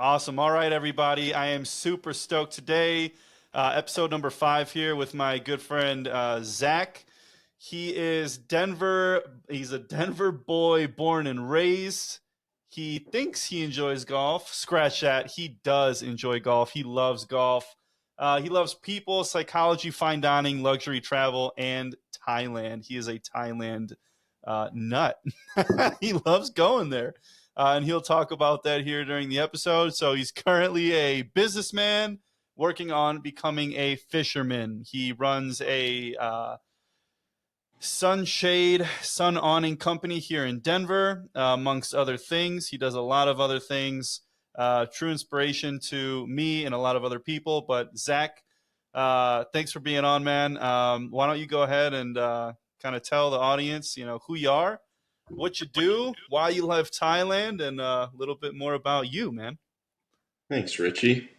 Awesome. All right, everybody. I am super stoked today. Episode number 5 here with my good friend Zach. He is Denver. He's a Denver boy born and raised. He thinks he enjoys golf. Scratch that. He does enjoy golf. He loves golf. He loves people, psychology, fine dining, luxury travel, and Thailand. He is a Thailand nut. He loves going there. And he'll talk about that here during the episode. So he's currently a businessman working on becoming a fisherman. He runs a sunshade, sun awning company here in Denver, amongst other things. He does a lot of other things. True inspiration to me and a lot of other people. But Zach, thanks for being on, man. Why don't you go ahead and kind of tell the audience, who you are, what you do, why you love Thailand, and a little bit more about you, man. Thanks, Richie.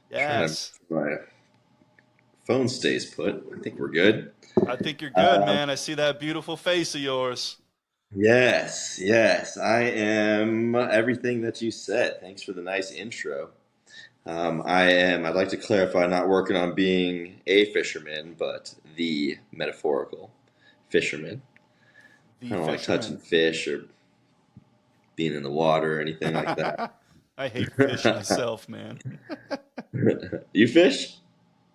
Trying to Yes. my phone stays put. I think we're good. I think you're good, Um, man. I see that beautiful face of yours. yes, I am everything that you said. Thanks for the nice intro. I'd like to clarify, not working on being a fisherman, but the metaphorical fisherman. The I don't like touching fisherman. fish or being in the water or anything like that. I hate fish myself, man. You fish?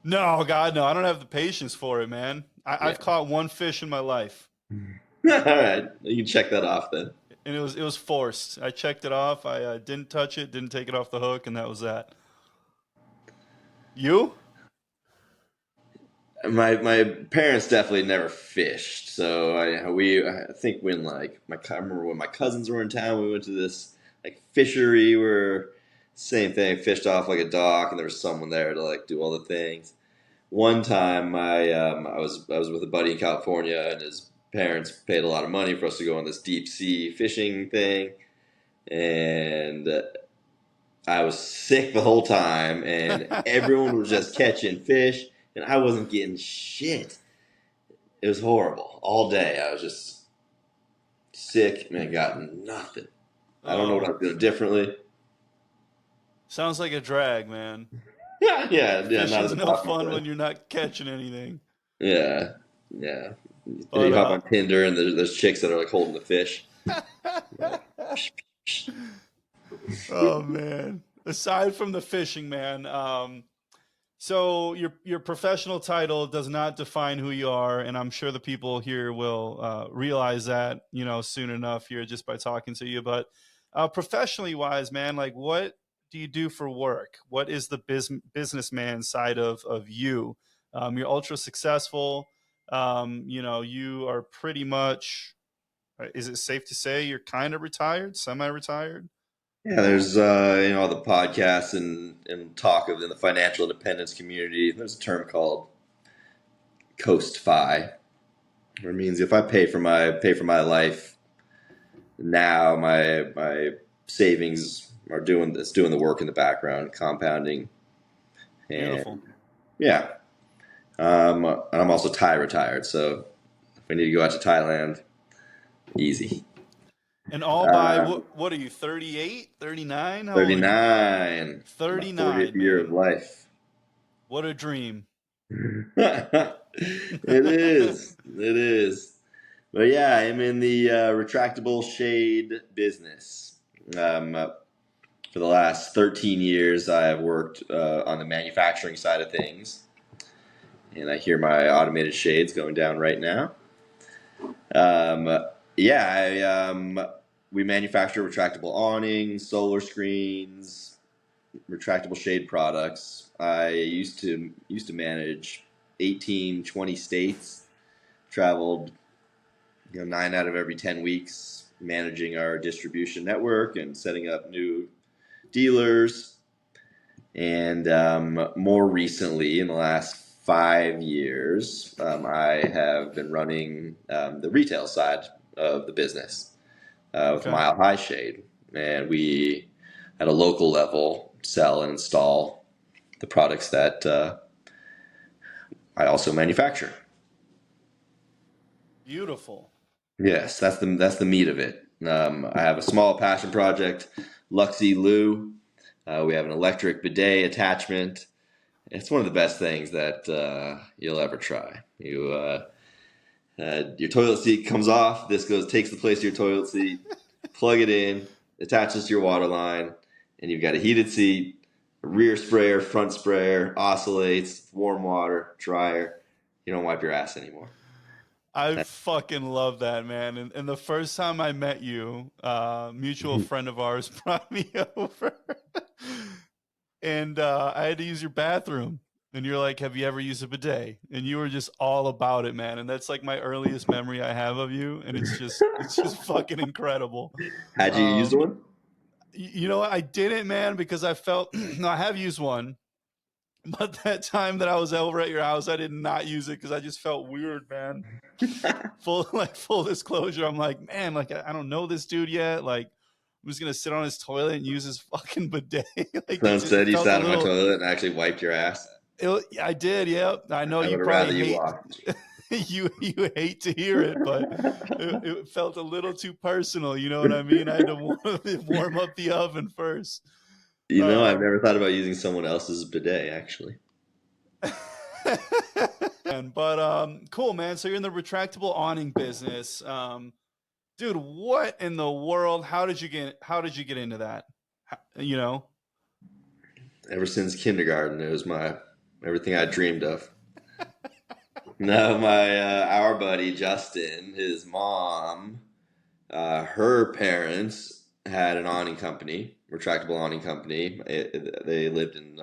No, God, no. I don't have the patience for it, man. I've Yeah. caught one fish in my life, All right. You can check that off then. and it was forced. I checked it off. I didn't touch it, didn't take it off the hook, and that was that. You? My parents definitely never fished, so I think when I remember when my cousins were in town, we went to this like fishery where same thing, fished off like a dock, and there was someone there to like do all the things. One time, I was with a buddy in California, and his parents paid a lot of money for us to go on this deep sea fishing thing, and I was sick the whole time, and everyone was just catching fish, and I wasn't getting shit. It was horrible. All day, I was just sick and I got nothing. I don't know what Oh, I'm doing differently. sounds like a drag, man. Yeah, not as Fishing's a no talking fun point. when you're not catching anything. Yeah, yeah. But You hop on Tinder, and there's chicks that are like holding the fish. Like, psh, psh, oh man. Aside from the fishing, man, so your professional title does not define who you are, and I'm sure the people here will realize that soon enough here just by talking to you. But professionally wise, man, like what do you do for work? What is the businessman side of you? You're ultra successful. You are pretty much. Is it safe to say you're kind of retired, semi-retired? Yeah, there's all the podcasts and talk of in the financial independence community. There's a term called Coast Fi, where it means if I pay for my life now, my savings are doing the work in the background, compounding, Beautiful. and yeah. And I'm also Thai retired, so if we need to go out to Thailand, easy. And all by Um, what are you, 38, 39? How old are you? 39, my 40th 39, year of man. life. What a dream. It is. But yeah, I'm in the retractable shade business. For the last 13 years, I have worked on the manufacturing side of things, and I hear my automated shades going down right now. Um, yeah, we manufacture retractable awnings, solar screens, retractable shade products. I used to manage 18, 20 states. Traveled 9 out of every 10 weeks, managing our distribution network and setting up new dealers. And more recently, in the last 5 years, I have been running the retail side of the business with Okay. Mile High Shade. And we, at a local level, sell and install the products that I also manufacture. Beautiful. Yes, that's the meat of it. I have a small passion project, Luxy Lou. We have an electric bidet attachment. It's one of the best things that you'll ever try. Your toilet seat comes off. This takes the place of your toilet seat. Plug it in, attaches to your water line, and you've got a heated seat, a rear sprayer, front sprayer, oscillates, warm water, dryer. You don't wipe your ass anymore. I fucking love that, man. And the first time I met you, mutual friend of ours brought me over, and I had to use your bathroom. And you're like, "Have you ever used a bidet?" And you were just all about it, man. And that's like my earliest memory I have of you, and it's just fucking incredible. Had you used Um, one? you know what? I didn't, man, because I felt no, I have used one, but that time that I was over at your house, I did not use it because I just felt weird, man. Full disclosure, I'm like, man, like I don't know this dude yet. Like, I'm just gonna sit on his toilet and use his fucking bidet. Like So it instead, you felt a sat on my little. toilet and actually wiped your ass. I did, yeah. I know I you would have probably rather you hate walked. you hate to hear it, but it felt a little too personal. You know what I mean? I had to warm up the oven first. I've Um, never thought about using someone else's bidet, actually. but cool, man. So you're in the retractable awning business. Dude, what in the world? How did you get into that? You know? Ever since kindergarten, it was everything I dreamed of. No, my our buddy Justin, his mom, her parents had an awning company, retractable awning company. They lived in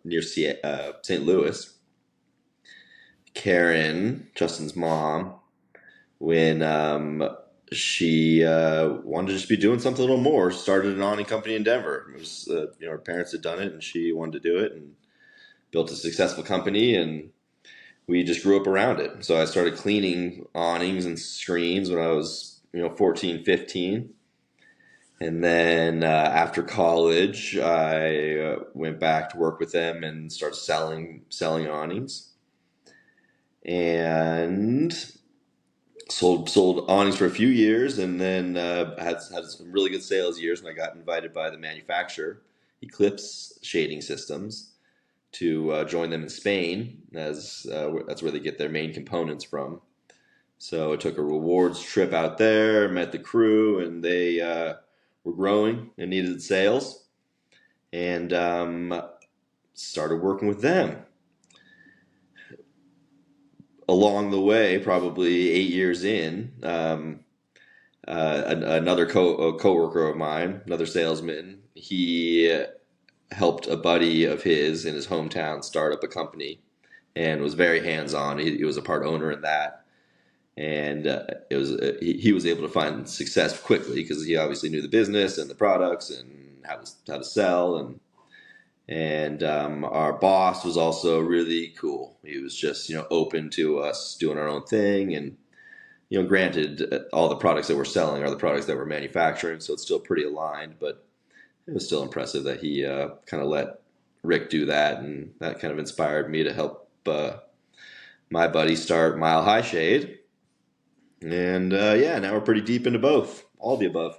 near St. Louis. Karen, Justin's mom, when she wanted to just be doing something a little more, started an awning company in Denver. It was her parents had done it, and she wanted to do it, and built a successful company, and we just grew up around it. So I started cleaning awnings and screens when I was 14, 15. And then after college, I went back to work with them and started selling awnings, and sold awnings for a few years, and then had some really good sales years. And I got invited by the manufacturer, Eclipse Shading Systems, to join them in Spain, as that's where they get their main components from. So I took a rewards trip out there, met the crew, and they were growing and needed sales, and started working with them. Along the way, probably 8 years in, another coworker of mine, another salesman, he helped a buddy of his in his hometown start up a company, and was very hands on. He was a part owner in that, and he was able to find success quickly because he obviously knew the business and the products and how to sell, and our boss was also really cool. He was just open to us doing our own thing, and granted, all the products that we're selling are the products that we're manufacturing, so it's still pretty aligned, but it was still impressive that he kind of let Rick do that, and that kind of inspired me to help my buddy start Mile High Shade. And yeah, now we're pretty deep into both, all the above.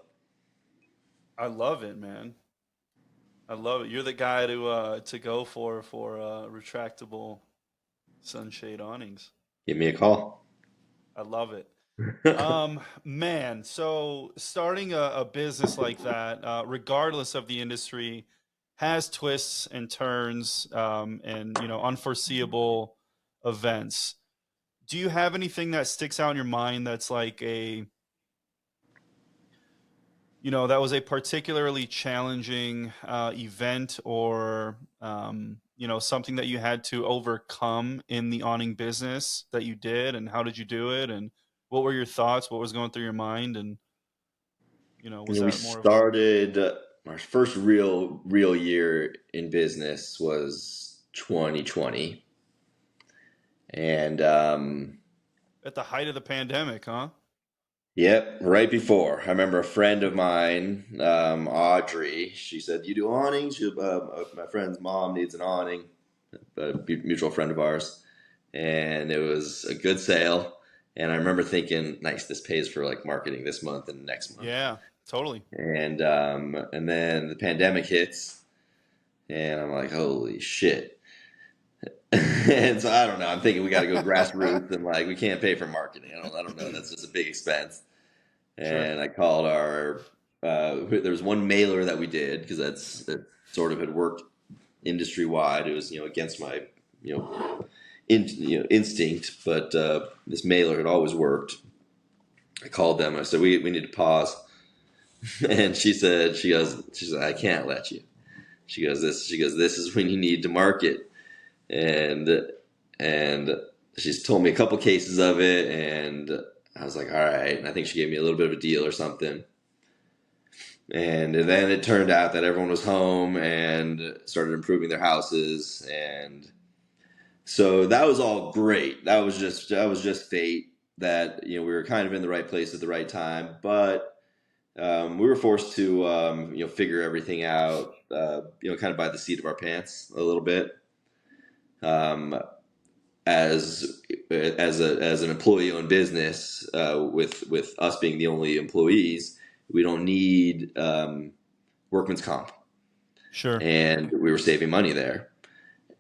I love it, man. I love it. You're the guy to go for retractable sunshade awnings. Give me a call. I love it. Man, so starting a business like that, regardless of the industry, has twists and turns, and unforeseeable events. Do you have anything that sticks out in your mind that's like that was a particularly challenging event, or something that you had to overcome in the awning business that you did, and how did you do it, and what were your thoughts, what was going through your mind, and was We that more of a. started our first real year in business was 2020, and At the height of the pandemic, huh? yep, right before. I remember a friend of mine, Audrey. She said, "You do awnings." My friend's mom needs an awning. A mutual friend of ours, and it was a good sale. And I remember thinking, "Nice, this pays for like marketing this month and next month." Yeah, totally. And then the pandemic hits, And I'm like, holy shit. And so I don't know. I'm thinking we got to go grassroots and like we can't pay for marketing. I don't know. That's just a big expense. Sure. And I called our. There was one mailer that we did because that sort of had worked industry wide. It was against my instinct, but this mailer had always worked. I called them. I said we need to pause, and she said I can't let you. This is when you need to market, and and she's told me a couple cases of it, and I was like, all right. And I think she gave me a little bit of a deal or something. And then it turned out that everyone was home and started improving their houses, and so that was all great. That was just fate that we were kind of in the right place at the right time, but we were forced to figure everything out kind of by the seat of our pants a little bit. Um, as an employee-owned business, with us being the only employees, we don't need workman's comp, Sure. and we were saving money there.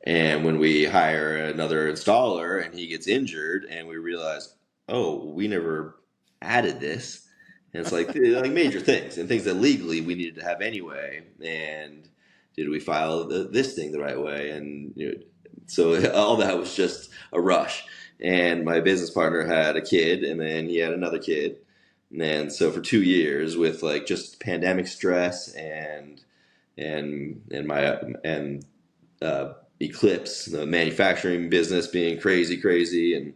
And when we hire another installer and he gets injured, and we realize, oh, we never added this, and it's like major things and things that legally we needed to have anyway. And did we file this thing the right way? And so all that was just a rush. And my business partner had a kid, and then he had another kid, and so for 2 years with like just pandemic stress and Eclipse, the manufacturing business being crazy, and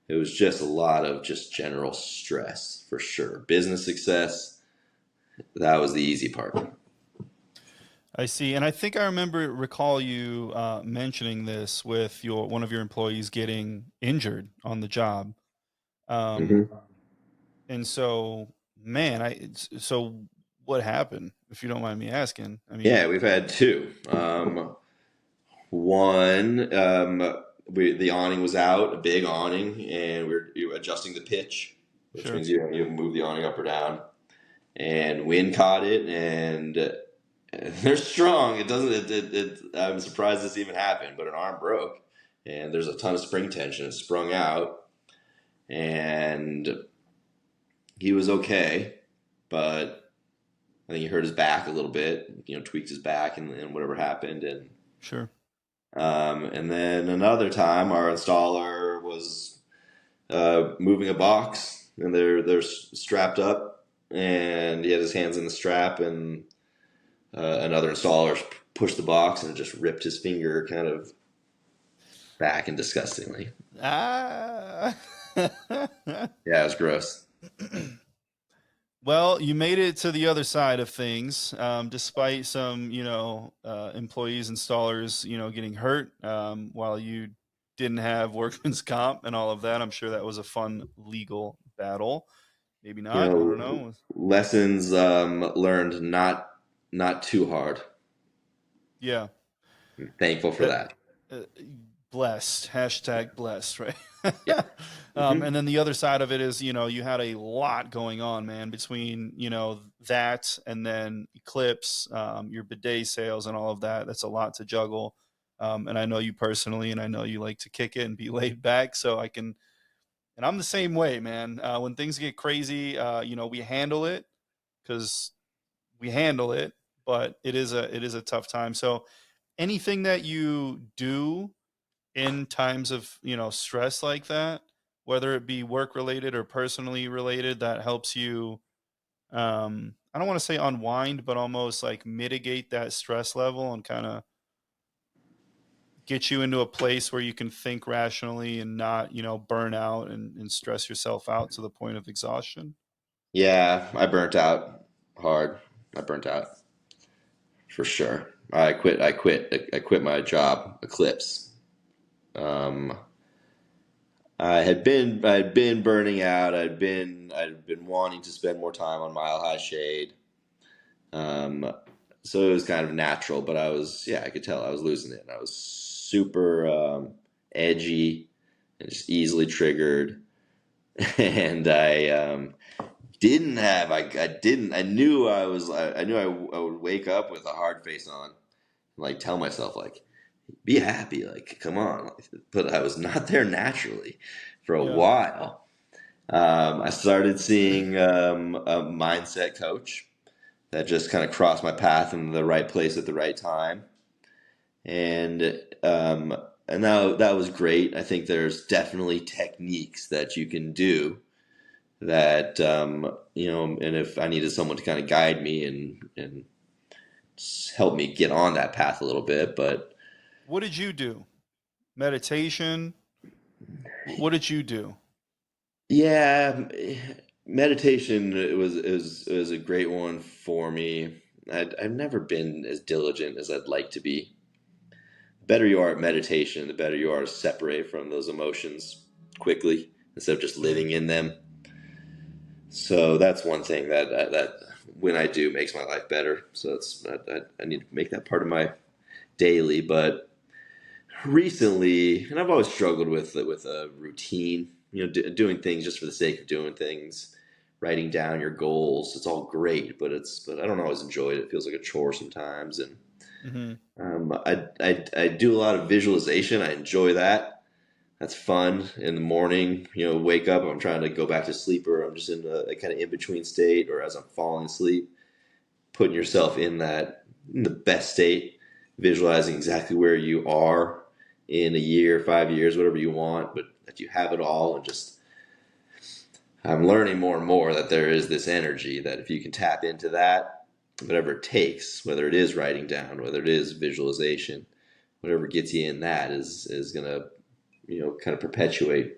it was just a lot of just general stress for sure. Business success, that was the easy part. I see. And I think I recall you mentioning this with one of your employees getting injured on the job. Um, hmm and so, man, so what happened, if you don't mind me asking? I mean, Yeah, we've had two. One, the awning was out, a big awning, and you were adjusting the pitch, which sure. means you move the awning up or down. And wind caught it, and they're strong. It doesn't. I'm surprised this even happened, but an arm broke, and there's a ton of spring tension. It sprung out, and he was okay, but I think he hurt his back a little bit. Tweaked his back, and whatever happened, Sure. and then another time, our installer was moving a box, and they're strapped up, and he had his hands in the strap, and another installer pushed the box and it just ripped his finger kind of back and disgustingly. Ah. Yeah, it was gross. Well, you made it to the other side of things, despite some, employees, installers, getting hurt, while you didn't have workman's comp and all of that. I'm sure that was a fun legal battle. Maybe You not. I don't know, know. lessons learned not too hard. Yeah. I'm thankful for That that. uh, blessed, hashtag blessed, right? Yeah. hmm And then the other side of it is, you had a lot going on, man, between, that and then Eclipse, your bidet sales and all of that. That's a lot to juggle. And I know you personally, and I know you like to kick it and be laid back. So and I'm the same way, man. When things get crazy, we handle it because we handle it, but it is a tough time. So anything that you do in times of stress like that, whether it be work related or personally related, that helps you, I don't want to say unwind, but almost like mitigate that stress level and kind of get you into a place where you can think rationally and not burn out and stress yourself out to the point of exhaustion. Yeah, I burnt out hard. I burnt out for sure. I quit my job, Eclipse. Um, I had been burning out. I'd been wanting to spend more time on Mile High Shade. Um, so it was kind of natural, but I could tell I was losing it. I was super edgy and just easily triggered. And I knew I would wake up with a hard face on, like tell myself like, be happy, like come on. Like, but I was not there naturally for a Yeah. while. I started seeing a mindset coach that just kind of crossed my path in the right place at the right time, and um, and that was great. I think there's definitely techniques that you can do that and if I needed someone to kind of guide me and help me get on that path a little bit, but What did you do? Meditation? What did you do? yeah, meditation it was a great one for me. I've never been as diligent as I'd like to be. The better you are at meditation, the better you are to separate from those emotions quickly instead of just Mm-hmm. living in them. So that's one thing that when I do makes my life better. So I need to make that part of my daily. But recently, and I've always struggled with a routine. Doing things just for the sake of doing things, writing down your goals. It's all great, but I don't always enjoy it. It feels like a chore sometimes, and Mm-hmm. I do a lot of visualization. I enjoy that. That's fun in the morning. Wake up. I'm trying to go back to sleep, or I'm just in a kind of in between state, or as I'm falling asleep, putting yourself in the best state, visualizing exactly where you are in a year, 5 years, whatever you want, but that you have it all. And just I'm learning more and more that there is this energy that if you can tap into that, whatever it takes, whether it is writing down, whether it is visualization, whatever gets you in that is gonna kind of perpetuate.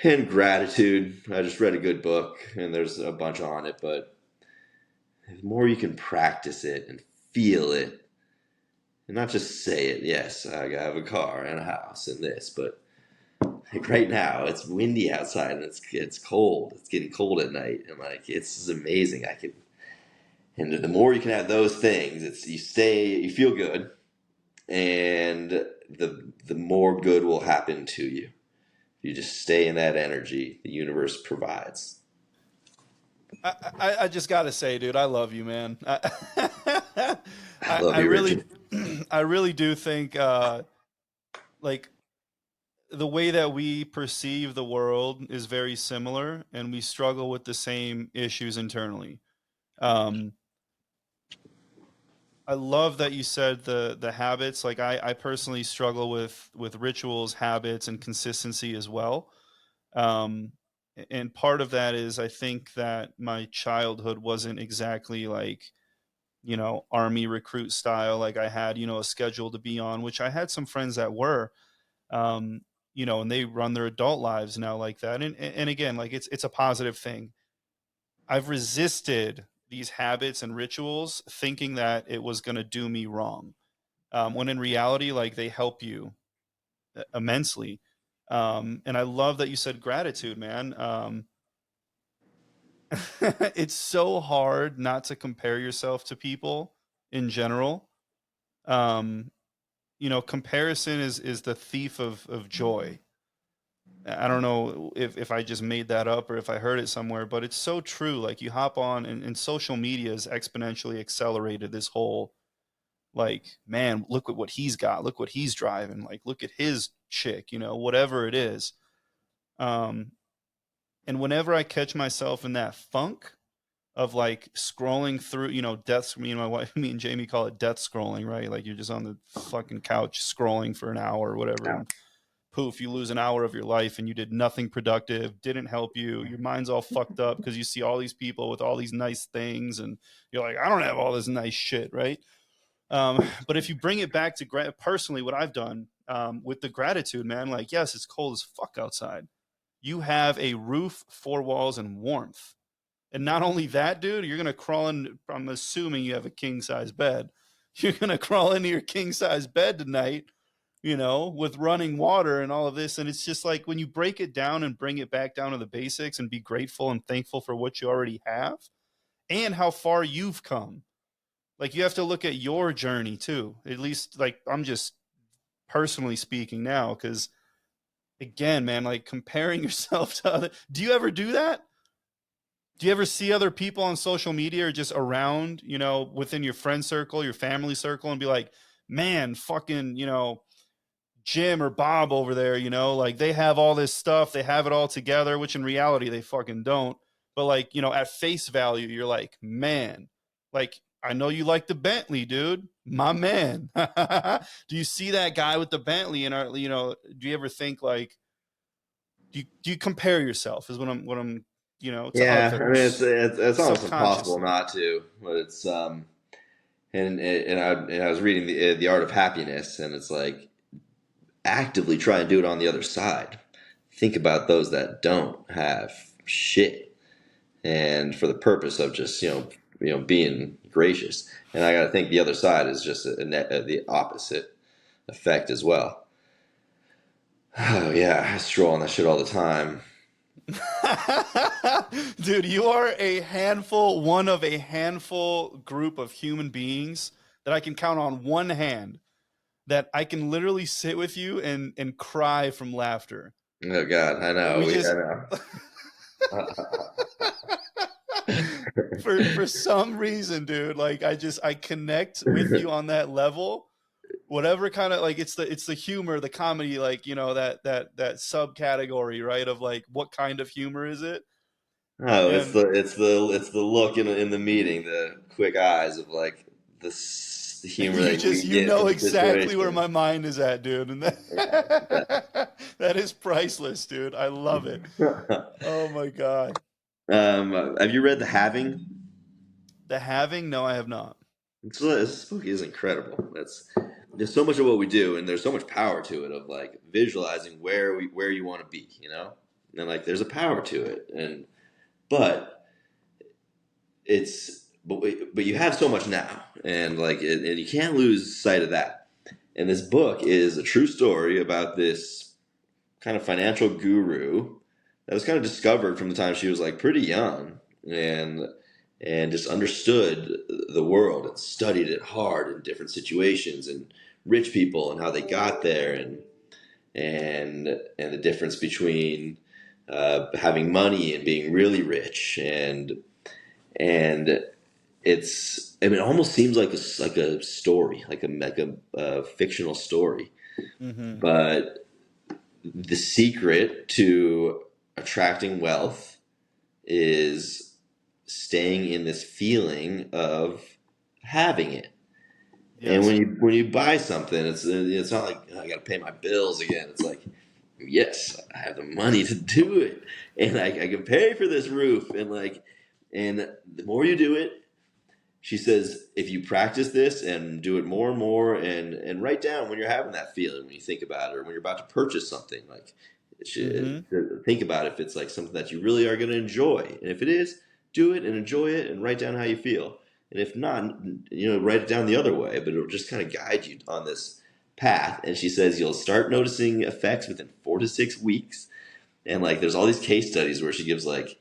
And gratitude. I just read a good book, and there's a bunch on it, but the more you can practice it and feel it, and not just say it. Yes, I have a car and a house and this, but like right now it's windy outside and it's cold. It's getting cold at night, and like it's just amazing. And the more you can have those things, you feel good, and the more good will happen to you. You just stay in that energy the universe provides. I just gotta say, dude, I love you, man. I love I you, really, Richard. I really do think, like the way that we perceive the world is very similar, and we struggle with the same issues internally. Um, I love that you said the habits. Like I personally struggle with rituals, habits, and consistency as well. Um, and part of that is I think that my childhood wasn't exactly like army recruit style. Like I had a schedule to be on, which I had some friends that were, um, and they run their adult lives now like that. And again, like it's a positive thing. I've resisted these habits and rituals thinking that it was going to do me wrong, when in reality, like they help you immensely. And I love that you said gratitude, man. It's so hard not to compare yourself to people in general. Um, Comparison is the thief of joy. I don't know if I just made that up or if I heard it somewhere, but it's so true. Like you hop on and social media has exponentially accelerated this whole, like, man, look at what he's got, look what he's driving, like look at his chick, whatever it is. Um, and whenever I catch myself in that funk of like scrolling through, death, me and my wife, me and Jamie call it death scrolling, right? Like you're just on the fucking couch scrolling for an hour or whatever, and poof, you lose an hour of your life and you did nothing productive, didn't help you. Your mind's all fucked up because you see all these people with all these nice things, and you're like, I don't have all this nice shit, right? But if you bring it back to personally, what I've done, with the gratitude, man, like, yes, it's cold as fuck outside. You have a roof, four walls, and warmth. And not only that, dude, you're gonna crawl in. I'm assuming you have a king size bed. You're gonna crawl into your king size bed tonight, with running water and all of this. And it's just like when you break it down and bring it back down to the basics and be grateful and thankful for what you already have and how far you've come. Like you have to look at your journey too. At least, like, I'm just personally speaking now, because again, man, like comparing yourself to other. Do you ever do that? do you ever see other people on social media or just around, within your friend circle, your family circle, and be like, man, fucking, Jim or Bob over there, like they have all this stuff, they have it all together, which in reality they fucking don't. But like, at face value, you're like, man, like I know you like the Bentley, dude, my man. Do you see that guy with the Bentley and do you ever think like, do you compare yourself is what I'm to Yeah, I mean others it's almost impossible subconsciously? not to, but it's and I was reading the Art of Happiness, and it's like actively try and do it on the other side. Think about those that don't have shit, and for the purpose of just being gracious. And I got to think the other side is just the opposite effect as well. Oh yeah, I stroll on that shit all the time. Dude, you are one of a handful group of human beings that I can count on one hand that I can literally sit with you and cry from laughter. Oh God, I know. We just I know. for some reason, dude, like I connect with you on that level. Whatever kind of like it's the humor, the comedy, like that subcategory, right? Of like what kind of humor is it? Oh, And it's the look in the meeting, the quick eyes of like the humor you that just we get from the exactly where situation. my mind is at, dude, and that is priceless, dude. I love it. Yeah. Oh my god. Have you read The Having? The Having? No, I have not. This book is incredible. There's so much of what we do, and there's so much power to it of like visualizing where you want to be, and like there's a power to it, but but you have so much now, and and you can't lose sight of that. And this book is a true story about this kind of financial guru that was kind of discovered from the time she was like pretty young, and just understood the world and studied it hard in different situations and rich people and how they got there, and the difference between having money and being really rich, and it almost seems like a story, like a fictional story, Mm-hmm. but the secret to attracting wealth is staying in this feeling of having it. And Yes. when you buy something, it's not like, "Oh, I got to pay my bills again." It's like, yes, I have the money to do it, and I can pay for this roof, and the more you do it, she says, if you practice this and do it more and more, and write down when you're having that feeling, when you think about it, or when you're about to purchase something, like Mm-hmm. think about if it's like something that you really are going to enjoy, and if it is, do it and enjoy it, and write down how you feel. And if not, write it down the other way, but it'll just kind of guide you on this path. And she says you'll start noticing effects within 4 to 6 weeks, and like there's all these case studies where she gives like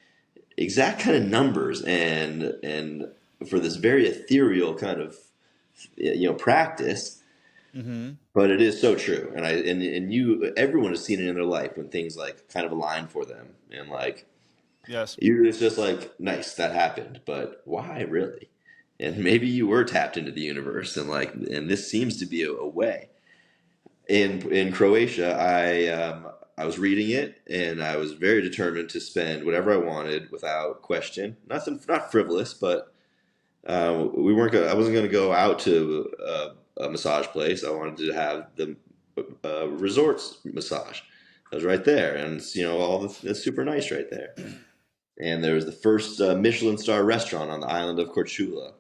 exact kind of numbers, and for this very ethereal kind of practice, Mm-hmm. but it is so true. And everyone has seen it in their life when things like kind of align for them, and like Yes. it's just like nice that happened, but why really? And maybe you were tapped into the universe, and this seems to be a way. In Croatia, I was reading it, and I was very determined to spend whatever I wanted without question. Not frivolous, but we weren't. I wasn't going to go out to a massage place. I wanted to have the resorts massage. I was right there, and it's super nice right there. And there was the first Michelin star restaurant on the island of Korčula,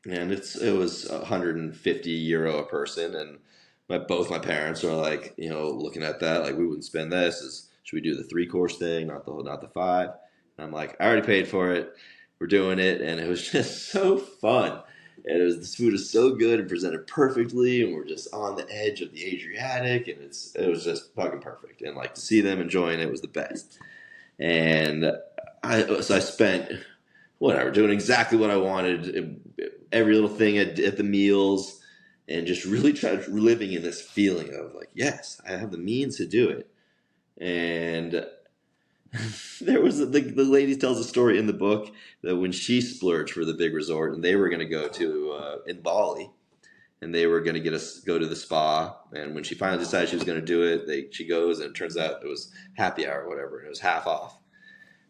and it was 150 euro a person, and both my parents are like, looking at that like we wouldn't spend this. Should we do the 3 course thing, not the five? And I'm like, I already paid for it. We're doing it, and it was just so fun. And this food is so good and presented perfectly, and we're just on the edge of the Adriatic, and it was just fucking perfect. And like to see them enjoying it was the best. And I spent whatever, doing exactly what I wanted, every little thing at the meals, and just really living in this feeling of like, yes, I have the means to do it. And The lady tells a story in the book that when she splurged for the big resort and they were going to go to in Bali and they were going to get us go to the spa, and when she finally decided she was going to do it, she goes and it turns out it was happy hour or whatever and it was half off.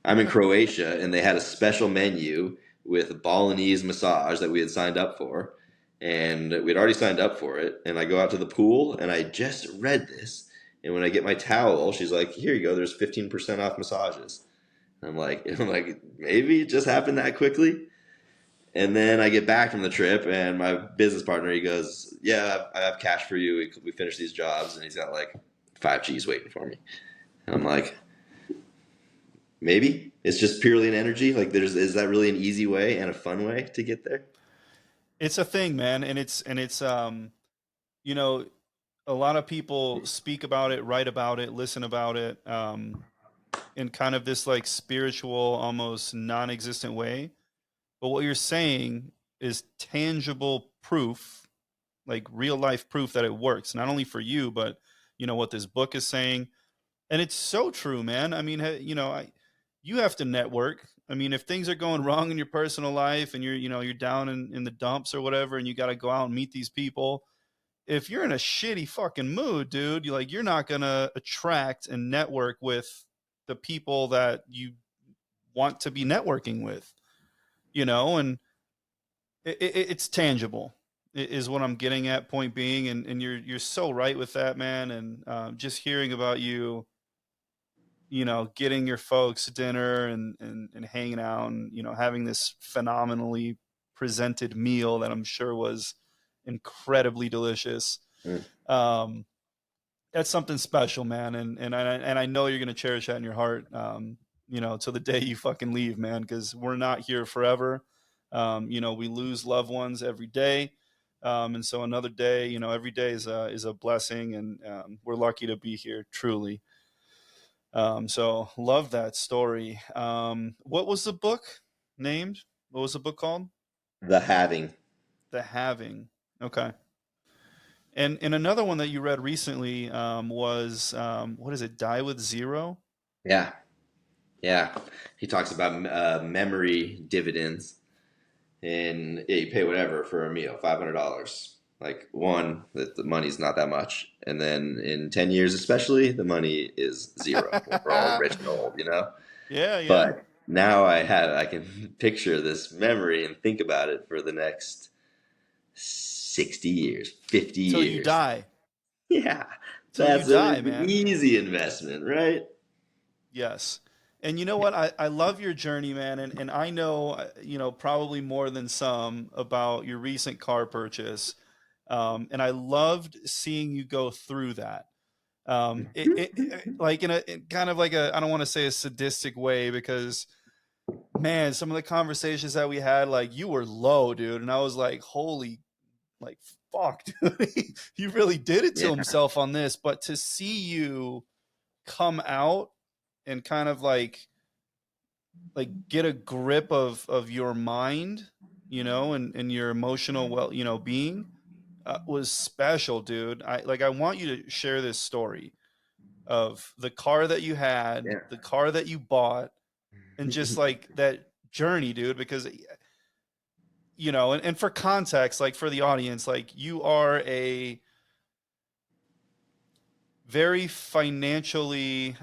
I'm in Croatia, and they had a special menu with Balinese massage that we had signed up for, and we'd already signed up for it. And I go out to the pool, and I just read this, and when I get my towel, she's like, "Here you go. There's 15% off massages." I'm like, maybe it just happened that quickly. And then I get back from the trip, and my business partner, he goes, "Yeah, I have cash for you. We finished these jobs," and he's got like 5 Gs waiting for me. And I'm like, maybe it's just purely an energy. Like, is that really an easy way and a fun way to get there? It's a thing, man, and it's you know, a lot of people speak about it, write about it, listen about it, in kind of this like spiritual, almost non-existent way. But what you're saying is tangible proof, like real life proof that it works, not only for you, but what this book is saying. And it's so true, man. I mean, you have to network. I mean, if things are going wrong in your personal life and you're down in the dumps or whatever, and you got to go out and meet these people, if you're in a shitty fucking mood, dude, you're not gonna attract and network with the people that you want to be networking with, and it's tangible is what I'm getting at. Point being, and you're so right with that, man. And just hearing about you, getting your folks dinner and hanging out and having this phenomenally presented meal that I'm sure was incredibly delicious. Mm. Um, that's something special, man. And I know you're gonna cherish that in your heart, till the day you fucking leave, man. Because we're not here forever. We lose loved ones every day, and so another day, every day is a blessing, and we're lucky to be here, truly. So love that story. What was the book named? What was the book called? The having. The Having. Okay. And another one that you read recently was what is it? Die with Zero. Yeah, yeah. He talks about memory dividends, and yeah, you pay whatever for a meal, $500. Like, one, that the money's not that much, and then in 10 years, especially, the money is zero when we're all rich and old, you know. Yeah, yeah. But now I can picture this memory and think about it for the next 60 years, 50 Till you years. die. Yeah, Till you that's die, an man. easy investment, right? Yes. And you know what? I love your journey, man. And I know, probably more than some about your recent car purchase. And I loved seeing you go through that. Like in kind of like I don't want to say a sadistic way, because man, some of the conversations that we had, like you were low, dude. And I was like, holy, like, fuck, dude. He really did it to Yeah, himself on this. But to see you come out and kind of like get a grip of your mind, and your emotional being, was special, dude. I want you to share this story of the car that you had, yeah. the car that you bought, and just like that journey, dude. Because and for context, like for the audience, like you are a very financially,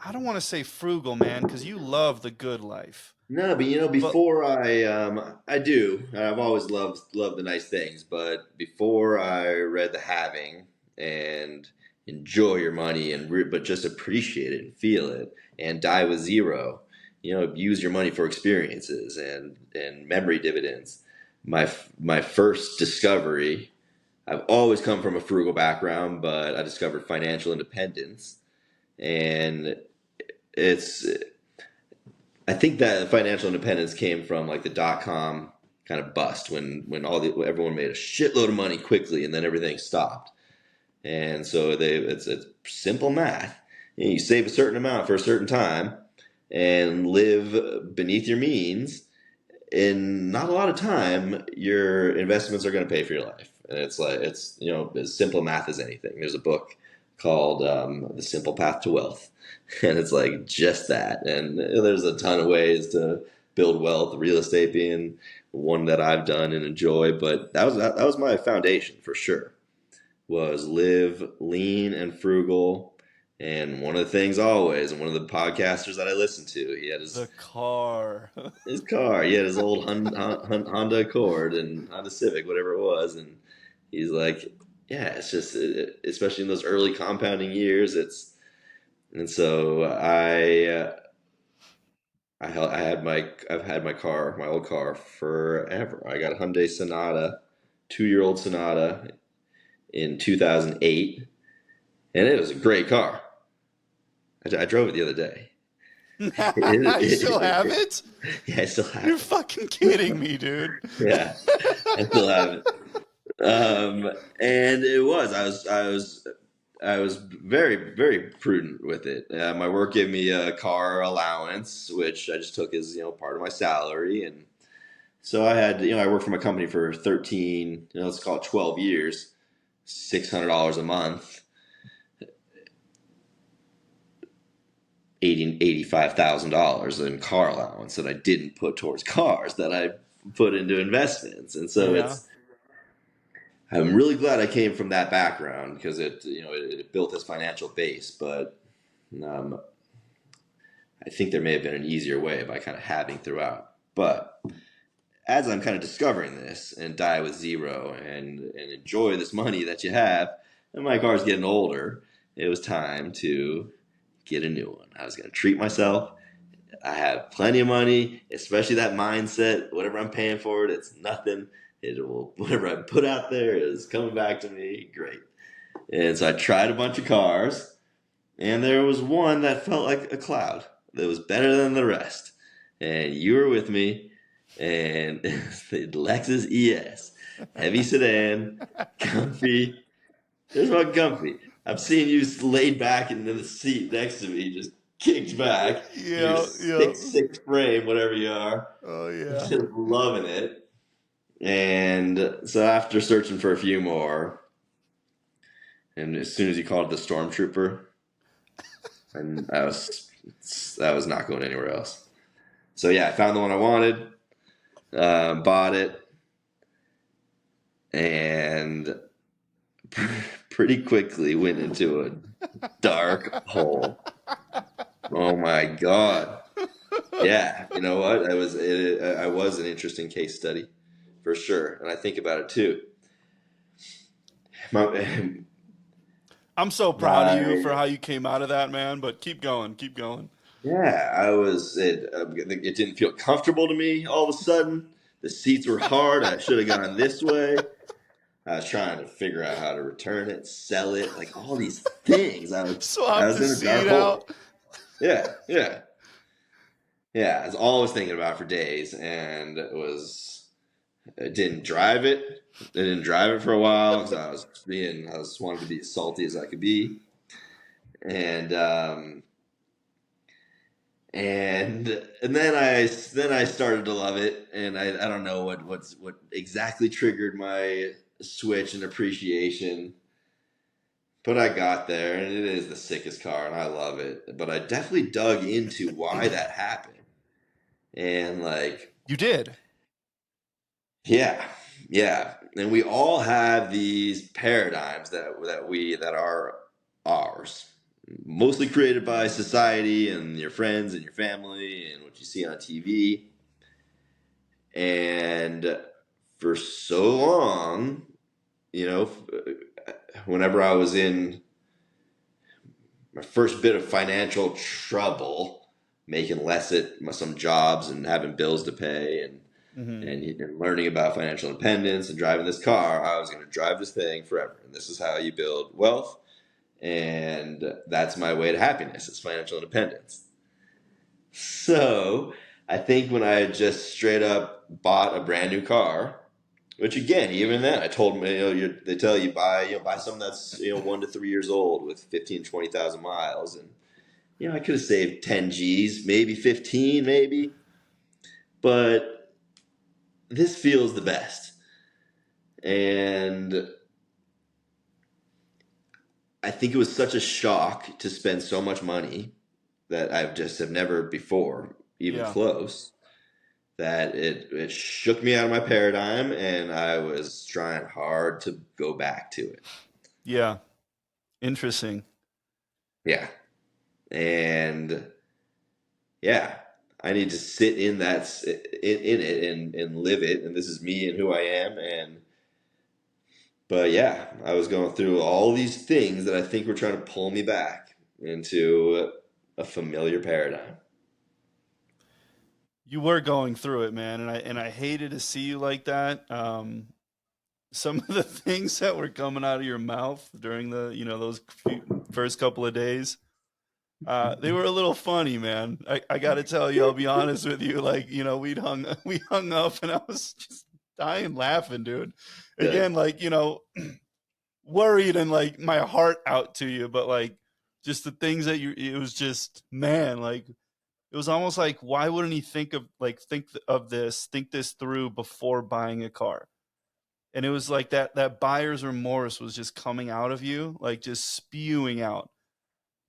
I don't want to say frugal, man, because you love the good life. No, but But before I do. I've always loved the nice things, but before I read The Having and enjoy your money but just appreciate it and feel it and die with zero, use your money for experiences and memory dividends. My first discovery, I've always come from a frugal background, but I discovered financial independence, and it's I think that financial independence came from like the dot com kind of bust when everyone made a shitload of money quickly and then everything stopped. And so it's simple math. You save a certain amount for a certain time and live beneath your means. In not a lot of time, your investments are going to pay for your life. And it's like it's as simple math as anything. There's a book called The Simple Path to Wealth. And it's like just that. And there's a ton of ways to build wealth, real estate being one that I've done and enjoy. But that was my foundation for sure, was live lean and frugal. And one of the things always, and one of the podcasters that I listened to, he had The car. his car. He had his old Honda Accord and Honda Civic, whatever it was. And he's like, yeah, it's just, especially in those early compounding years, and so I've had my car, my old car forever. I got a Hyundai Sonata, 2-year-old Sonata in 2008, and it was a great car. I drove it the other day. You still have it? Yeah, I still have You're it. fucking kidding me, dude. Yeah, I still have it. And I was very, very prudent with it. My work gave me a car allowance, which I just took as, part of my salary. And so I had, I worked for my company for 13, let's call it 12 years, $600 a month, $85,000 in car allowance that I didn't put towards cars, that I put into investments. And so Yeah. I'm really glad I came from that background, because it built this financial base. But um, I think there may have been an easier way by kind of having throughout. But as I'm kind of discovering this and die with zero and enjoy this money that you have, and my car's getting older, it was time to get a new one. I was going to treat myself. I have plenty of money, especially that mindset. Whatever I'm paying for it, it's nothing. Whatever I put out there is coming back to me. Great. And so I tried a bunch of cars, and there was one that felt like a cloud that was better than the rest. And you were with me, and it's the Lexus ES, heavy sedan, comfy. It's not comfy. I'm seeing you laid back in the seat next to me, just kicked back. Your Yeah, yeah. 6'6" frame, whatever you are, Oh yeah. just loving it. And so after searching for a few more, and as soon as you called the stormtrooper, and I was not going anywhere else. So yeah, I found the one I wanted, bought it, and pretty quickly went into a dark hole. Oh my God. Yeah, you know what? I was an interesting case study, for sure, and I think about it too. My, I'm so proud of you my for how you came out of that, man. But keep going, keep going. Yeah, I was. It didn't feel comfortable to me all of a sudden. The seats were hard. I should have gone this way. I was trying to figure out how to return it, sell it, like all these things. I Swap was the in a dark seat hole. out. Yeah, yeah, yeah. I was always thinking about it for days, and I didn't drive it. I didn't drive it for a while because I was wanting to be as salty as I could be, and then I started to love it, and I don't know what exactly triggered my switch and appreciation, but I got there, and it is the sickest car, and I love it. But I definitely dug into why that happened, and like, You did. yeah, yeah, and we all have these paradigms that are ours, mostly created by society and your friends and your family and what you see on TV. And for so long, you know, whenever I was in my first bit of financial trouble, making less at some jobs and having bills to pay, Hmm. and learning about financial independence and driving this car, I was going to drive this thing forever. And this is how you build wealth. And that's my way to happiness, is financial independence. So I think when I had just straight up bought a brand new car, which again, even then, I told them, they tell you buy something that's 1 to 3 years old with 15, 20,000 miles, and I could have saved 10 G's, maybe 15, maybe, but this feels the best, and I think it was such a shock to spend so much money that I've just have never before, even Yeah. close, that it shook me out of my paradigm, and I was trying hard to go back to it. Yeah. Interesting. Yeah. And yeah, I need to sit in in it and live it, and this is me and who I am. And but yeah, I was going through all these things that I think were trying to pull me back into a familiar paradigm. You were going through it, man, and I hated to see you like that. Some of the things that were coming out of your mouth during the those first couple of days, they were a little funny, man. I got to tell you, I'll be honest with you. Like, we hung up, and I was just dying laughing, dude. Good. Again, like, worried and like my heart out to you, but like just the things that it was just, man, like it was almost like, why wouldn't he think this through before buying a car? And it was like that buyer's remorse was just coming out of you, like just spewing out,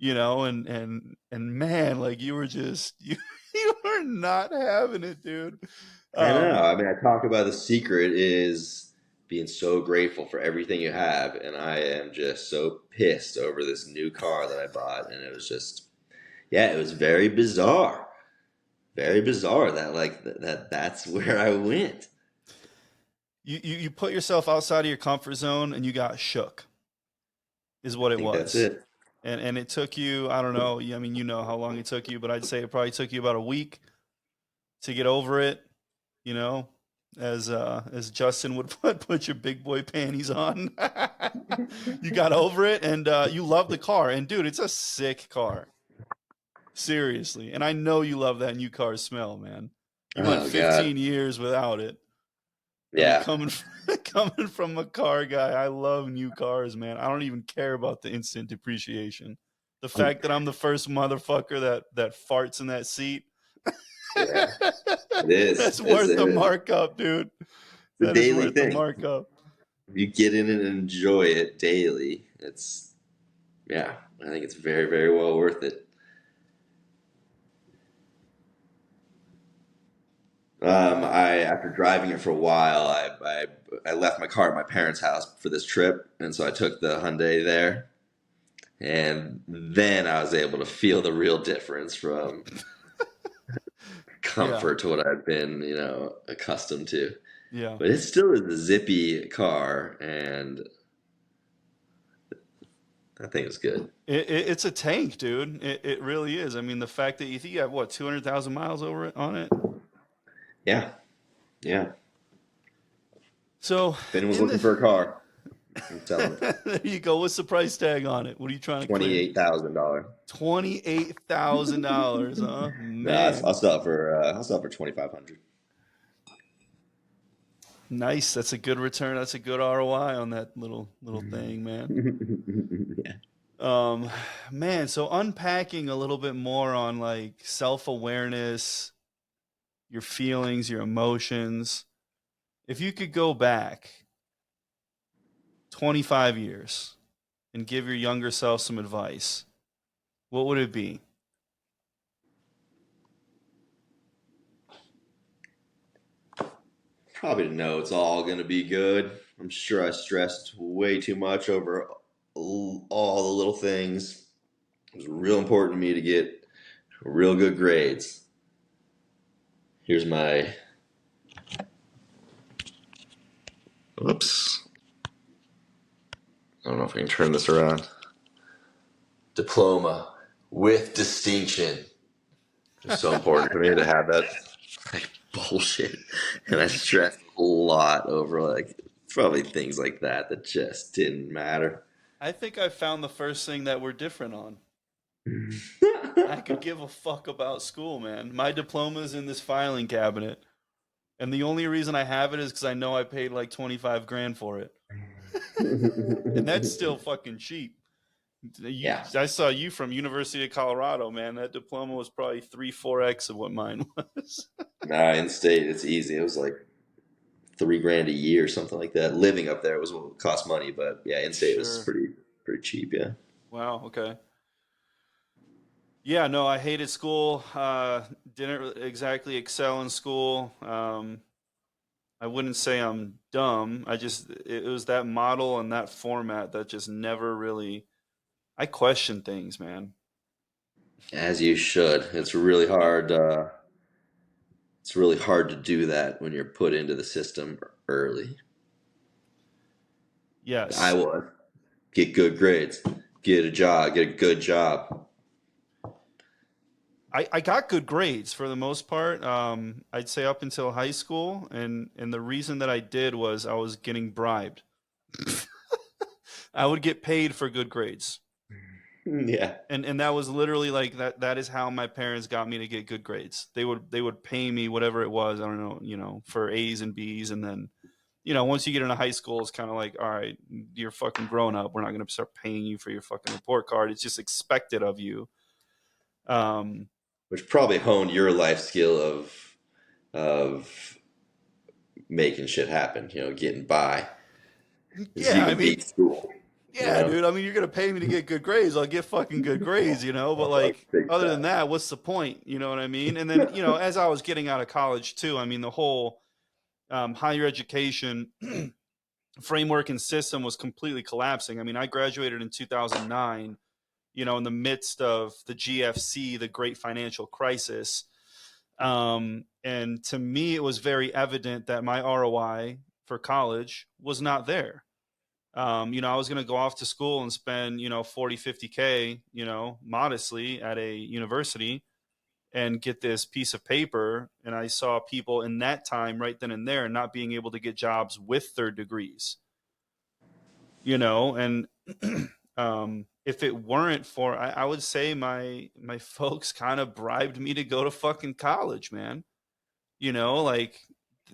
and man, like you were just you were not having it, dude. I know. Um, I mean, I talk about the secret is being so grateful for everything you have, and I am just so pissed over this new car that I bought, and it was just, yeah, it was very bizarre that that's where I went. you put yourself outside of your comfort zone and you got shook, is what I it think that's was. it. And it took you, I don't know, I mean, you know how long it took you, but I'd say it probably took you about a week to get over it, you know, as Justin would put your big boy panties on. You got over it, and you love the car. And dude, it's a sick car. Seriously. And I know you love that new car smell, man. You went Oh God, 15 years without it. I mean, yeah. coming from a car guy, I love new cars, man. I don't even care about the instant depreciation. The fact that I'm the first motherfucker that farts in that seat, Yeah, it is. that's worth the It's markup, dude. a That is daily worth the thing. markup. You get in and enjoy it daily. It's yeah. I think it's very very well worth it. I after driving it for a while, I left my car at my parents' house for this trip, and so I took the Hyundai there, and then I was able to feel the real difference from Yeah, comfort to what I've been, accustomed to. yeah. But it still is a zippy car, and I think it's good. It's a tank, dude. It really is. I mean, the fact that you think you have what 200,000 miles over it on it. Yeah, yeah. So If anyone's in looking the for a car, I'm selling it. there you go. What's the price tag on it? What are you trying to clear? $28,000. $28,000, huh? No, Man, I'll sell it for 2,500. nice. That's a good return. That's a good ROI on that little thing, man. Yeah. Um, man. So unpacking a little bit more on like self awareness, your feelings, your emotions. If you could go back 25 years and give your younger self some advice, what would it be? Probably to know it's all going to be good. I'm sure I stressed way too much over all the little things. It was real important to me to get real good grades. Here's my, oops, I don't know if I can turn this around. Diploma with distinction. It's so important for me to have that like bullshit. And I stressed a lot over like probably things like that that just didn't matter. I think I found the first thing that we're different on. I could give a fuck about school, man. My diploma's in this filing cabinet, and the only reason I have it is because I know I paid like 25 grand for it, and that's still fucking cheap. Yeah. I saw you from University of Colorado, man. That diploma was probably 3, 4x of what mine was. Nah, in state it's easy. It was like 3 grand a year, something like that. Living up there was what cost money, but yeah, in state it was Sure. pretty cheap. Yeah. Wow. Okay. Yeah. No, I hated school. Didn't exactly excel in school. I wouldn't say I'm dumb. It was that model and that format that just never really. I question things, man. As you should. It's really hard to do that when you're put into the system early. I Yes. was. Get good grades, get a job, get a good job. I got good grades for the most part. I'd say up until high school, and the reason that I did was I was getting bribed. I would get paid for good grades, Yeah. and that was literally like that. That is how my parents got me to get good grades. They would pay me whatever it was. I don't know, for A's and B's, and then once you get into high school, it's kind of like, all right, you're fucking grown up. We're not going to start paying you for your fucking report card. It's just expected of you. Um, Which probably honed your life skill of making shit happen, getting by. Because you yeah, I can beat mean, school, you yeah, know. dude. I mean, you're gonna pay me to get good grades. I'll get fucking good grades, But like, Big other than time. that, what's the point? You know what I mean? And then, as I was getting out of college too, I mean, the whole higher education framework and system was completely collapsing. I mean, I graduated in 2009. In the midst of the GFC, the Great Financial Crisis. And to me, it was very evident that my ROI for college was not there. I was going to go off to school and spend, 40, 50K, modestly at a university and get this piece of paper. And I saw people in that time right then and there not being able to get jobs with their degrees, and if it weren't for, I would say my folks kind of bribed me to go to fucking college, man. Like,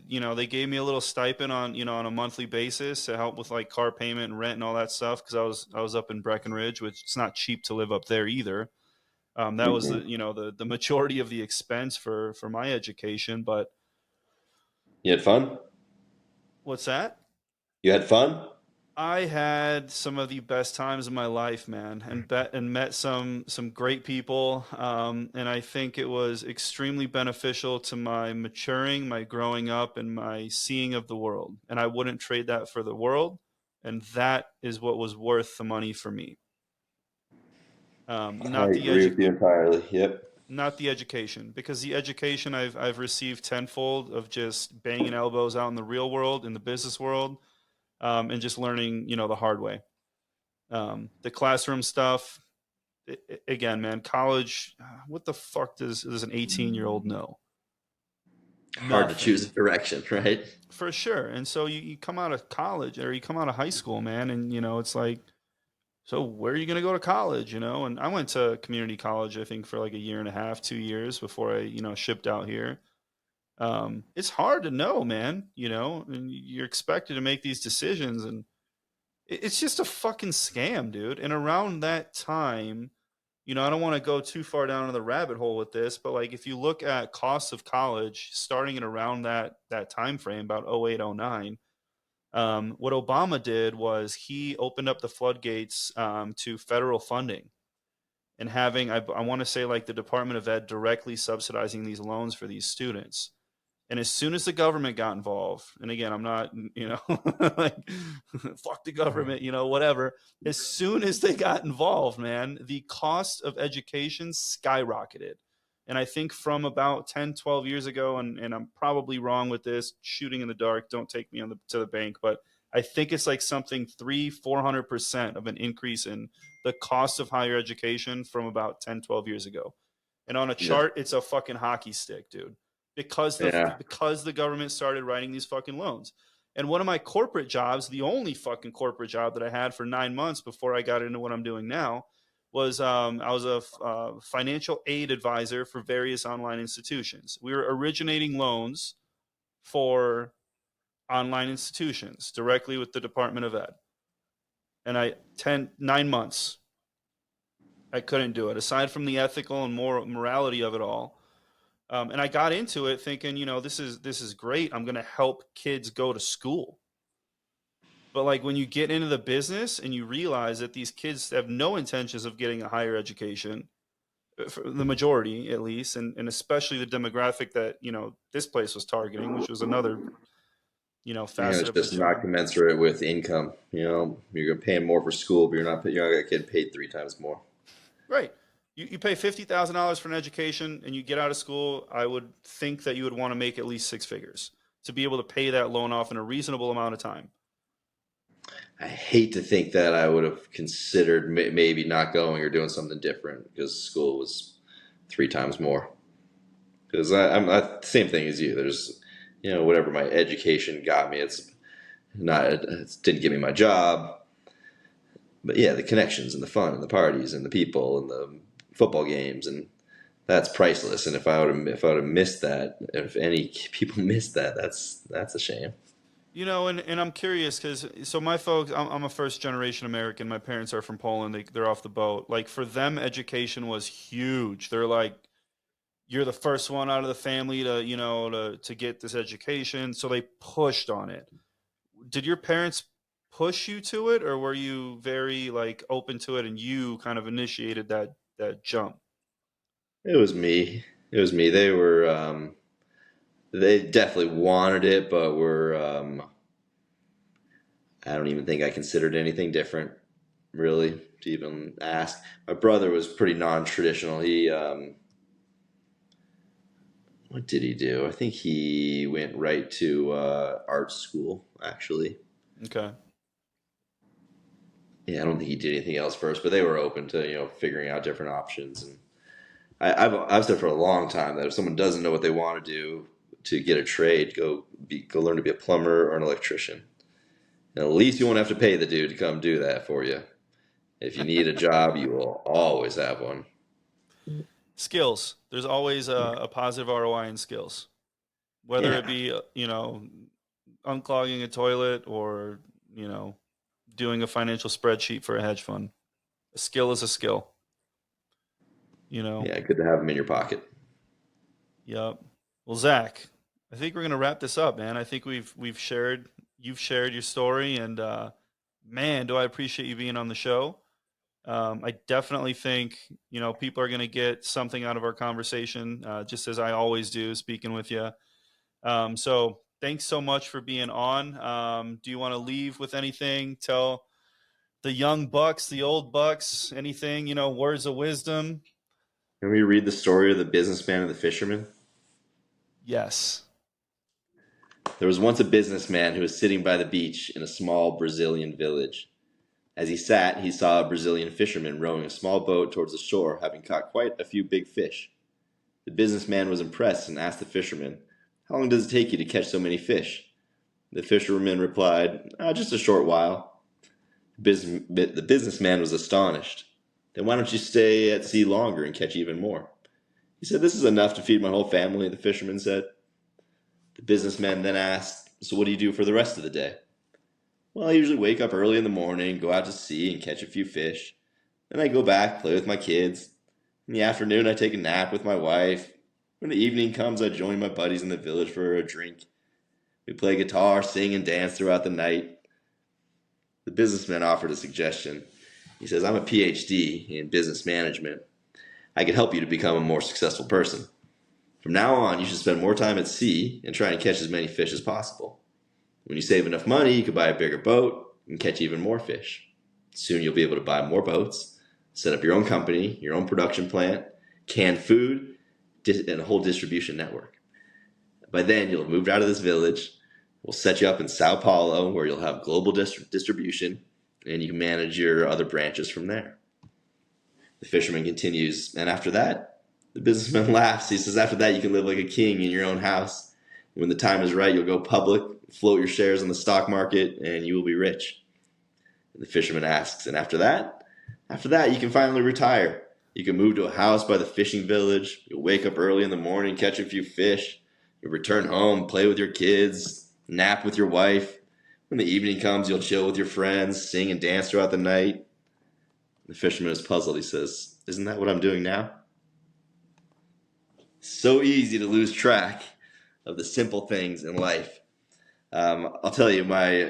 they gave me a little stipend on a monthly basis to help with like car payment and rent and all that stuff, because I was up in Breckenridge, which it's not cheap to live up there either. That was the Mm-mm. the majority of the expense for my education. But You had fun? what's that? You had fun? I had some of the best times of my life, man, and met some great people. And I think it was extremely beneficial to my maturing, my growing up, and my seeing of the world. And I wouldn't trade that for the world. And that is what was worth the money for me. I agree with you entirely. Yep. Not the education, because the education I've received tenfold of just banging elbows out in the real world, in the business world, and just learning, the hard way. The classroom stuff, again, man, college, what the fuck does an 18-year-old know? Hard to Nothing, choose a direction, right? for sure. And so you come out of college, or you come out of high school, man, and it's like, so where are you going to go to college? And I went to community college, I think, for like a year and a half, 2 years before I shipped out here. It's hard to know, man, and you're expected to make these decisions, and it's just a fucking scam, dude. And around that time, I don't want to go too far down in the rabbit hole with this, but like, if you look at costs of college starting at around that time frame, about 08, 09, what Obama did was he opened up the floodgates to federal funding, and having, I want to say, like, the Department of Ed directly subsidizing these loans for these students. And as soon as the government got involved, and again, I'm not, like, fuck the government, whatever. As soon as they got involved, man, the cost of education skyrocketed. And I think from about 10, 12 years ago, and I'm probably wrong with this, shooting in the dark, don't take me to the bank, but I think it's like something 400% of an increase in the cost of higher education from about 10, 12 years ago. And on a Yeah. chart, it's a fucking hockey stick, dude, Yeah. because the government started writing these fucking loans. And one of my corporate jobs, the only fucking corporate job that I had for 9 months before I got into what I'm doing now, was I was a financial aid advisor for various online institutions. We were originating loans for online institutions directly with the Department of Ed. And 9 months, I couldn't do it. Aside from the ethical and moral morality of it all, and I got into it thinking, this is great. I'm going to help kids go to school. But like when you get into the business and you realize that these kids have no intentions of getting a higher education, for the majority at least, and especially the demographic that this place was targeting, which was another facet It's of the just not job. commensurate with income. You're gonna pay him more for school, but you're not gonna get paid 3 times more. Right. You pay $50,000 for an education and you get out of school, I would think that you would want to make at least six figures to be able to pay that loan off in a reasonable amount of time. I hate to think that I would have considered maybe not going or doing something different because school was 3 times more. Because I'm same thing as you. There's, whatever my education got me, it's not, it didn't give me my job. But yeah, the connections and the fun and the parties and the people and the football games, and that's priceless. And if I would have missed that, if any people missed that, that's a shame. And I'm curious because so my folks, I'm a first generation American. My parents are from Poland. They're off the boat. Like for them, education was huge. They're like, you're the first one out of the family to to get this education. So they pushed on it. Did your parents push you to it, or were you very like open to it and you kind of initiated that jump? It was me. It was me. They definitely wanted it, but I don't even think I considered anything different, really, to even ask. My brother was pretty non-traditional. What did he do? I think he went right to art school, actually. Okay. Yeah, I don't think he did anything else first, but they were open to, figuring out different options. And I've said for a long time that if someone doesn't know what they want to do to get a trade, go learn to be a plumber or an electrician. And at least you won't have to pay the dude to come do that for you. If you need a job, you will always have one. Skills. There's always a positive ROI in skills, whether it Yeah, be unclogging a toilet or you know doing a financial spreadsheet for a hedge fund. A skill is a skill. You know. yeah, good to have them in your pocket. Yep. Well, Zach, I think we're gonna wrap this up, man. I think we've shared you've shared your story, and man, do I appreciate you being on the show. I definitely think people are gonna get something out of our conversation, just as I always do, speaking with you. So thanks so much for being on. Do you want to leave with anything? Tell the young bucks, the old bucks, anything, words of wisdom? Can we read the story of the businessman and the fisherman? Yes. There was once a businessman who was sitting by the beach in a small Brazilian village. As he sat, he saw a Brazilian fisherman rowing a small boat towards the shore, having caught quite a few big fish. The businessman was impressed and asked the fisherman, "How long does it take you to catch so many fish?" The fisherman replied, "Just a short while." The businessman was astonished. "Then why don't you stay at sea longer and catch even more?" He said, "This is enough to feed my whole family," the fisherman said. The businessman then asked, "So what do you do for the rest of the day?" "Well, I usually wake up early in the morning, go out to sea and catch a few fish. Then I go back, play with my kids. In the afternoon, I take a nap with my wife. When the evening comes, I join my buddies in the village for a drink. We play guitar, sing, and dance throughout the night." The businessman offered a suggestion. He says, "I'm a PhD in business management. I can help you to become a more successful person. From now on, you should spend more time at sea and try and catch as many fish as possible. When you save enough money, you can buy a bigger boat and catch even more fish. Soon you'll be able to buy more boats, set up your own company, your own production plant, canned food, and a whole distribution network. By then, you'll have moved out of this village. We'll set you up in Sao Paulo, where you'll have global distribution, and you can manage your other branches from there." The fisherman continues, "And after that?" The businessman laughs. He says, "After that, you can live like a king in your own house. When the time is right, you'll go public, float your shares on the stock market, and you will be rich." And the fisherman asks, "And after that?" "After that, you can finally retire. You can move to a house by the fishing village. You'll wake up early in the morning, catch a few fish. You'll return home, play with your kids, nap with your wife. When the evening comes, you'll chill with your friends, sing and dance throughout the night." The fisherman is puzzled. He says, "Isn't that what I'm doing now?" So easy to lose track of the simple things in life. I'll tell you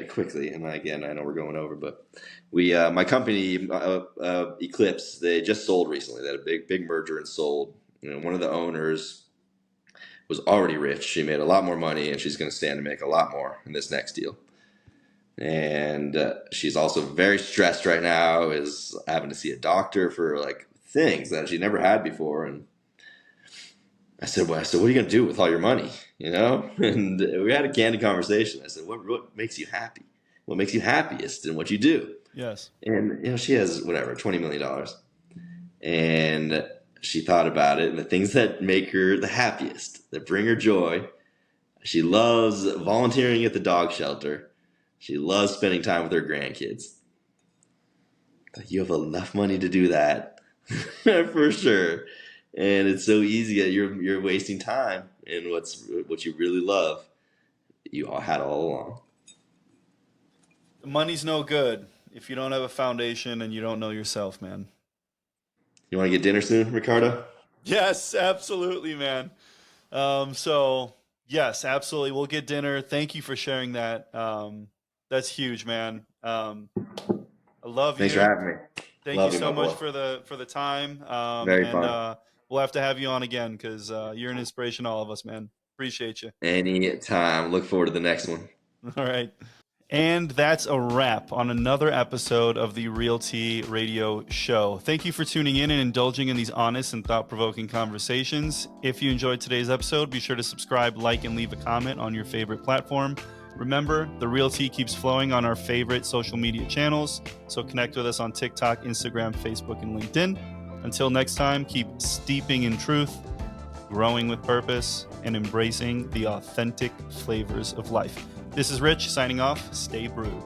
quickly, and again, I know we're going over, but my company, Eclipse, they just sold recently. They had a big merger and sold. One of the owners was already rich. She made a lot more money, and she's going to stand to make a lot more in this next deal. And she's also very stressed right now, is having to see a doctor for like things that she never had before. And I said, what are you going to do with all your money? And we had a candid conversation. I said, what makes you happy? What makes you happiest in what you do? Yes. And she has $20 million. And she thought about it, and the things that make her the happiest, that bring her joy. She loves volunteering at the dog shelter. She loves spending time with her grandkids. You have enough money to do that for sure. And it's so easy that you're wasting time in what you really love. You all had all along. The money's no good if you don't have a foundation and you don't know yourself, man. You want to get dinner soon, Ricardo? Yes, absolutely, man. So yes, absolutely. We'll get dinner. Thank you for sharing that. That's huge, man. I love Thanks you. for having me. Thank Love you you, so my much boy. for the time. Very And fun. we'll have to have you on again because you're an inspiration to all of us, man. Appreciate you. Any time. Look forward to the next one. All right. And that's a wrap on another episode of the Realty Radio Show. Thank you for tuning in and indulging in these honest and thought-provoking conversations. If you enjoyed today's episode, be sure to subscribe, like, and leave a comment on your favorite platform. Remember, the Realty keeps flowing on our favorite social media channels, so connect with us on TikTok, Instagram, Facebook, and LinkedIn. Until next time, keep steeping in truth, growing with purpose, and embracing the authentic flavors of life. This is Rich signing off. Stay brewed.